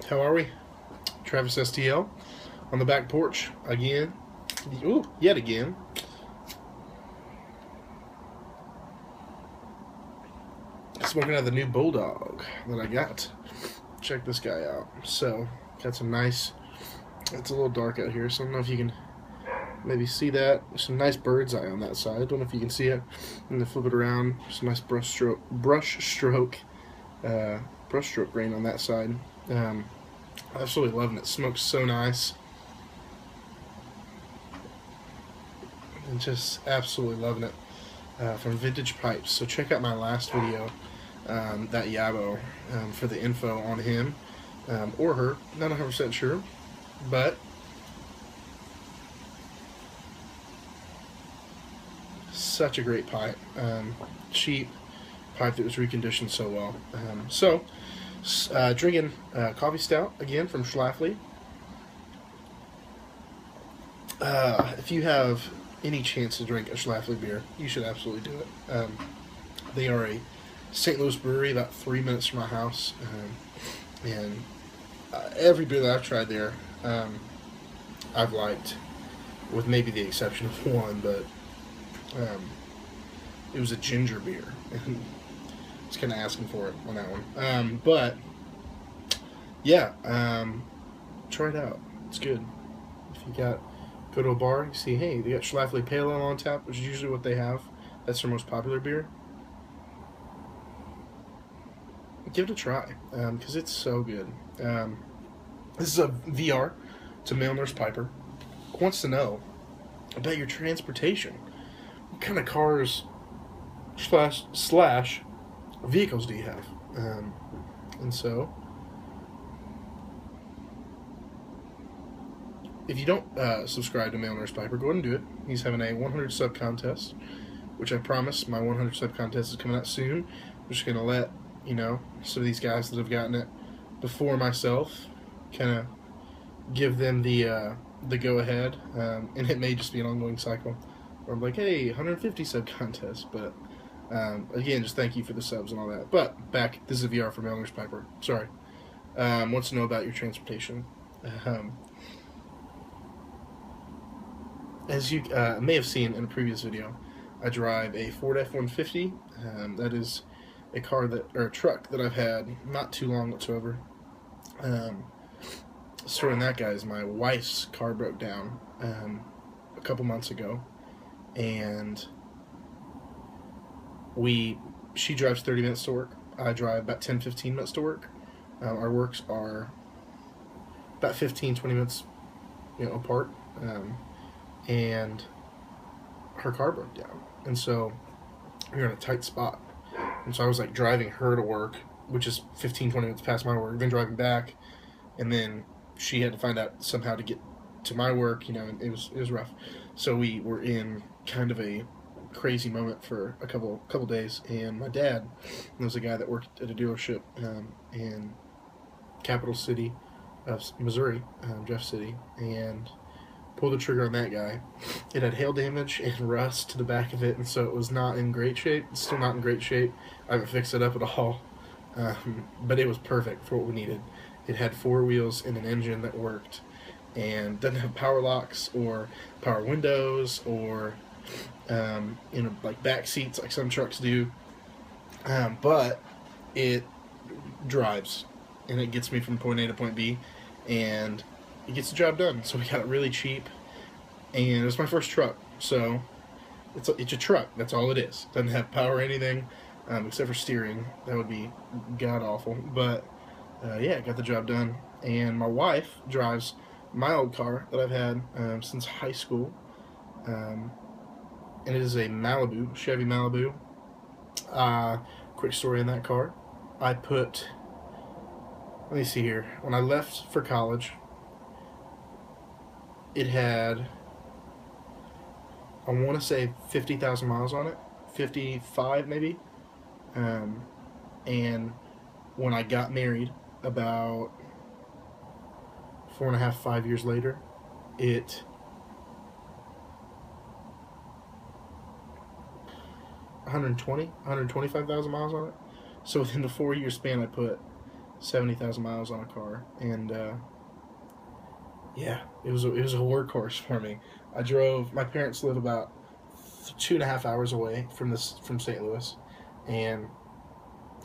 How are we? Travis STL on the back porch again. Ooh, yet again. Smoking out of the new Bulldog that I got. Check this guy out. So, got some nice, it's a little dark out here, so I don't know if you can maybe see that. Some nice bird's eye on that side. I don't know if you can see it. And then flip it around. Some nice brush stroke grain on that side. Absolutely loving it. Smokes so nice. And just absolutely loving it. From Vintage Pipes. So check out my last video, that Yabo, for the info on him or her. Not 100% sure, but such a great pipe. Cheap pipe that was reconditioned so well. Drinking coffee stout again from Schlafly. If you have any chance to drink a Schlafly beer, you should absolutely do it. They are a St. Louis brewery about 3 minutes from my house, and every beer that I've tried there, I've liked, with maybe the exception of one, but it was a ginger beer, and I was kind of asking for it on that one. But yeah, try it out. It's good. If you go to a bar, you see, hey, they got Schlafly Pale Ale on tap, which is usually what they have. That's their most popular beer. Give it a try, because it's so good. This is a VR to MaleNursePiper. Wants to know about your transportation. What kind of cars slash vehicles do you have? And so, if you don't subscribe to MaleNursePiper, go ahead and do it. He's having a 100 sub contest, which I promise my 100 sub contest is coming out soon. I'm just going to let, you know, some of these guys that have gotten it before myself, kind of give them the go-ahead, and it may just be an ongoing cycle where I'm like, hey, 150 sub contest, but again, just thank you for the subs and all that. But back, this is a VR for MaleNursePiper. Sorry. Wants to know about your transportation. As you may have seen in a previous video, I drive a Ford F-150. That is a truck that I've had not too long whatsoever. Story on that, guys, my wife's car broke down a couple months ago, and she drives 30 minutes to work. I drive about 10-15 minutes to work. Our works are about 15-20 minutes, apart. And her car broke down, and so we were in a tight spot. And so I was like driving her to work, which is 15-20 minutes past my work, then driving back, and then she had to find out somehow to get to my work, and it was rough. So we were in kind of a crazy moment for a couple days, and my dad was a guy that worked at a dealership in capital city of Missouri, Jeff City, and pulled the trigger on that guy. It had hail damage and rust to the back of it, and so it was not in great shape. It's still not in great shape. I haven't fixed it up at all, but it was perfect for what we needed. It had 4 wheels and an engine that worked, and doesn't have power locks or power windows or like back seats like some trucks do, but it drives, and it gets me from point A to point B, and it gets the job done. So we got it really cheap, and it was my first truck, so it's a truck. That's all it is. Doesn't have power or anything, except for steering. That would be god awful. But yeah, got the job done. And my wife drives my old car that I've had since high school, and it is a Malibu, Chevy Malibu. Quick story on that car. Let me see here. When I left for college, it had, I want to say 50,000 miles on it, 55 maybe, and when I got married about 4.5, 5 years later, it 125,000 miles on it. So within the 4-year span, I put 70,000 miles on a car, and yeah, it was a workhorse for me. I drove. My parents live about 2.5 hours away from St. Louis, and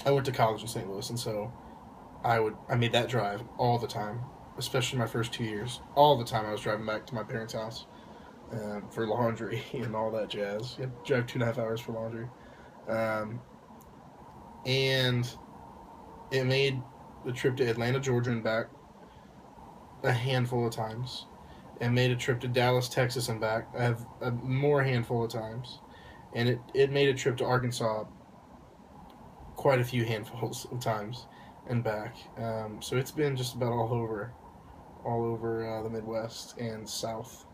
I went to college in St. Louis, and so I made that drive all the time, especially my first 2 years. All the time I was driving back to my parents' house for laundry and all that jazz. You had to drive 2.5 hours for laundry, and it made the trip to Atlanta, Georgia, and back a handful of times, and made a trip to Dallas, Texas, and back a more handful of times, and it made a trip to Arkansas quite a few handfuls of times and back. So it's been just about all over the Midwest and South,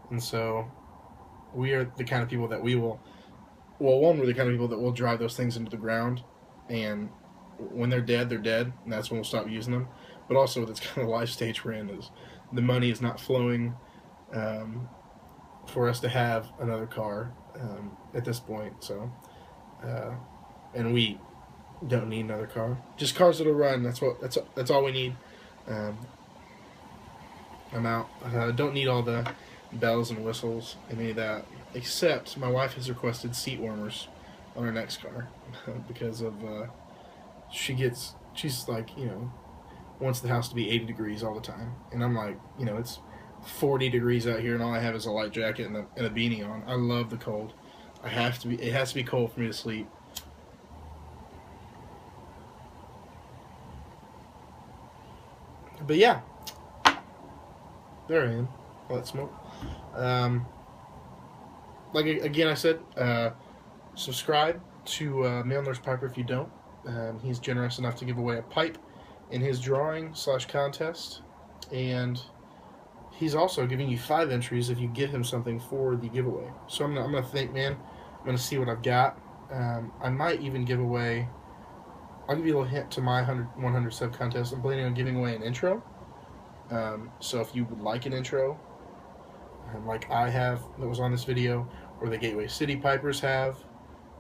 and so we are the kind of people that we will. Well, one, we're the kind of people that will drive those things into the ground, and when they're dead, and that's when we'll stop using them. But also, that's kind of the life stage we're in, is the money is not flowing for us to have another car at this point. So, and we don't need another car. Just cars that'll run. That's all we need. I'm out. I don't need all the bells and whistles, any of that. Except my wife has requested seat warmers on her next car because of she's like, wants the house to be 80 degrees all the time, and I'm like, it's 40 degrees out here, and all I have is a light jacket and a beanie on. I love the cold. It has to be cold for me to sleep. But yeah, there I am. All that smoke. Like again, I said, subscribe to MaleNursePiper if you don't. He's generous enough to give away a pipe in his drawing / contest, and he's also giving you 5 entries if you give him something for the giveaway. So I'm gonna think, man. I'm gonna see what I've got. I might even give away. I'll give you a little hint to my 100 sub contest. I'm planning on giving away an intro. So if you would like an intro, like I have that was on this video, or the Gateway City Pipers have,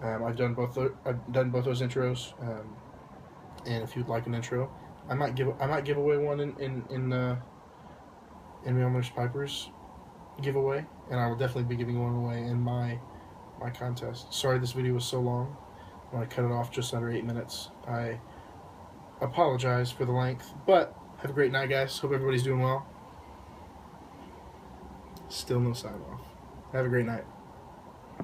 I've done both those intros. And if you'd like an intro, I might give away one in MaleNursePiper's giveaway, and I will definitely be giving one away in my contest. Sorry this video was so long. When I cut it off just under 8 minutes, I apologize for the length, but have a great night, guys. Hope everybody's doing well. Still no sign off. Have a great night.